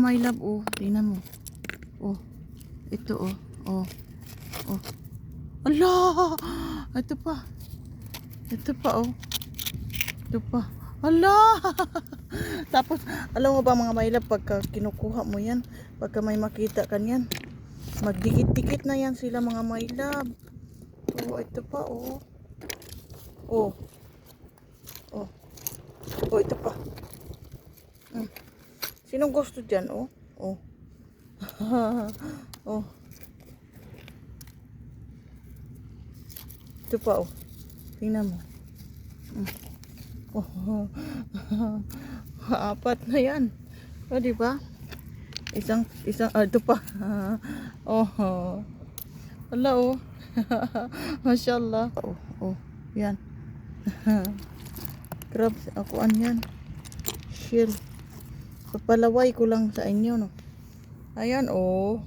my love, oh. Tingnan mo. Oh. Ito, oh. Oh. Oh. Ala! Ito pa. Ito pa, oh. Ito pa. Ala! Tapos, alam mo ba mga my love, pagka kinukuha mo yan, pagka may makita ka yan, magdikit-dikit na yan sila mga my love. Oh, ito pa, oh. Oh. Oh. Oh, ito pa. Sinong gusto dyan, oh? Oh. Oh. Ito pa, oh. Tingnan mo. Oh. Apat na yan. O, diba? Isang, ito pa. Oh. Wala, oh. Mashallah. Oh, oh. Yan. Crabs, ako yan. Shell. Papalaway ko lang sa inyo, no. Ayan, oh.